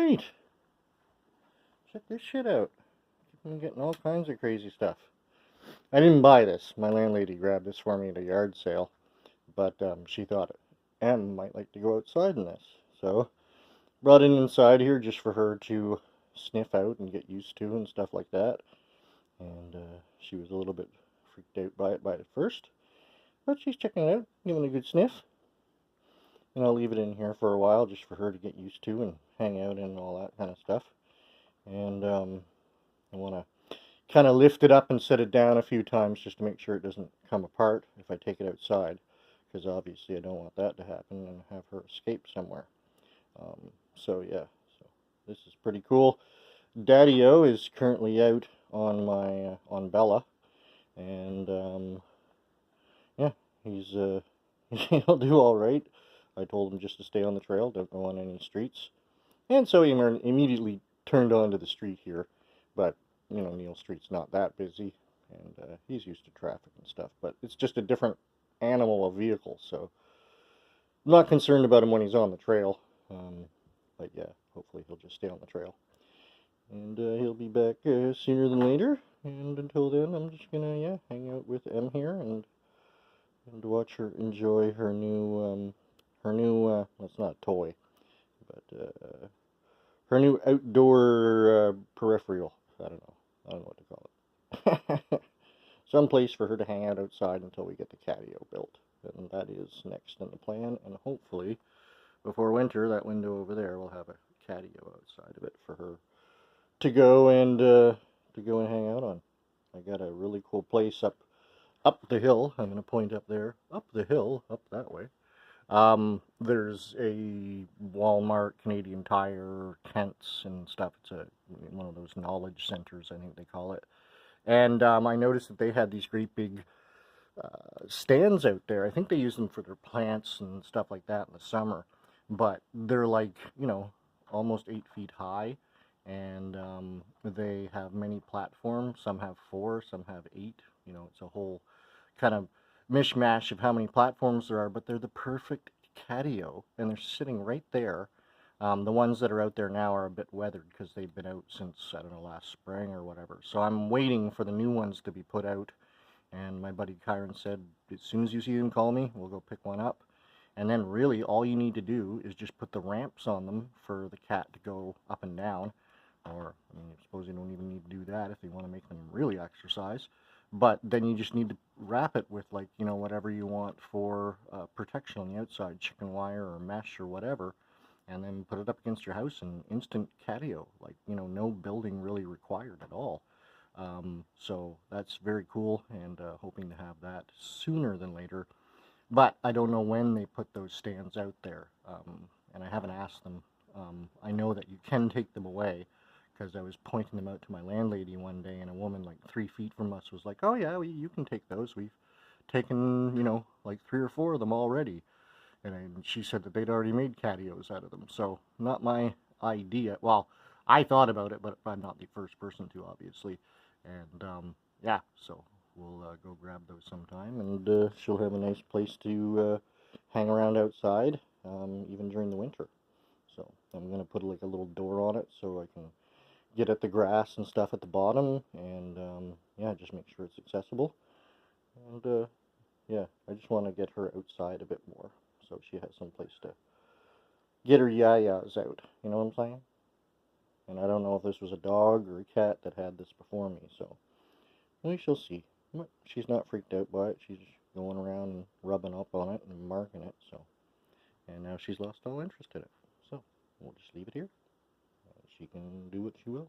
Alright. Check this shit out. I'm getting all kinds of crazy stuff. I didn't buy this. My landlady grabbed this for me at a yard sale. But she thought Em might like to go outside in this. So brought it inside here just for her to sniff out and get used to and stuff like that. And she was a little bit freaked out by it at first. But she's checking it out, giving it a good sniff. And I'll leave it in here for a while just for her to get used to and hang out and all that kind of stuff. And I want to kind of lift it up and set it down a few times just to make sure it doesn't come apart if I take it outside. Because obviously I don't want that to happen and have her escape somewhere. So yeah, so this is pretty cool. Daddy-O is currently out on my on Bella, and yeah, he'll do all right. I told him just to stay on the trail, don't go on any streets, and so he immediately turned onto the street here. But you know, Neil Street's not that busy, and he's used to traffic and stuff. But it's just a different animal, a vehicle, so I'm not concerned about him when he's on the trail. But yeah, hopefully he'll just stay on the trail. And he'll be back sooner than later. And until then, I'm just gonna, yeah, hang out with Em here and watch her enjoy her new, well, it's not a toy, but her new outdoor peripheral. I don't know what to call it. Some place for her to hang out outside until we get the Catio built. And that is next in the plan, and hopefully before winter, that window over there will have a Catio outside of it for her to go and hang out on. I got a really cool place up the hill. I'm going to point up there, up the hill, up that way. There's a Walmart, Canadian Tire, tents and stuff. It's one of those knowledge centers, I think they call it. And I noticed that they had these great big stands out there. I think they use them for their plants and stuff like that in the summer. But they're like, you know, almost 8 feet high. And they have many platforms. Some have 4, some have 8. You know, it's a whole kind of mishmash of how many platforms there are. But they're the perfect Catio. And they're sitting right there. The ones that are out there now are a bit weathered because they've been out since, I don't know, last spring or whatever. So I'm waiting for the new ones to be put out. And my buddy Kyron said, as soon as you see them, call me. We'll go pick one up. And then really all you need to do is just put the ramps on them for the cat to go up and down. Or, I mean, I suppose you don't even need to do that if you want to make them really exercise. But then you just need to wrap it with, like, you know, whatever you want for protection on the outside, chicken wire or mesh or whatever. And then put it up against your house and instant Catio. Like, you know, no building really required at all. So that's very cool, and hoping to have that sooner than later. But I don't know when they put those stands out there, and I haven't asked them. I know that you can take them away, because I was pointing them out to my landlady one day, and a woman like 3 feet from us was like, oh yeah, you can take those. We've taken, you know, like 3 or 4 of them already. And she said that they'd already made Catios out of them. So not my idea. Well, I thought about it, but I'm not the first person to, obviously. And yeah, so we'll go grab those sometime, and she'll have a nice place to hang around outside, even during the winter. So I'm going to put like a little door on it so I can get at the grass and stuff at the bottom, and yeah, just make sure it's accessible. And yeah, I just want to get her outside a bit more so she has some place to get her yayas out. You know what I'm saying? And I don't know if this was a dog or a cat that had this before me, so we shall see. But she's not freaked out by it. She's going around and rubbing up on it and marking it, so. And now she's lost all interest in it. So we'll just leave it here. She can do what she will.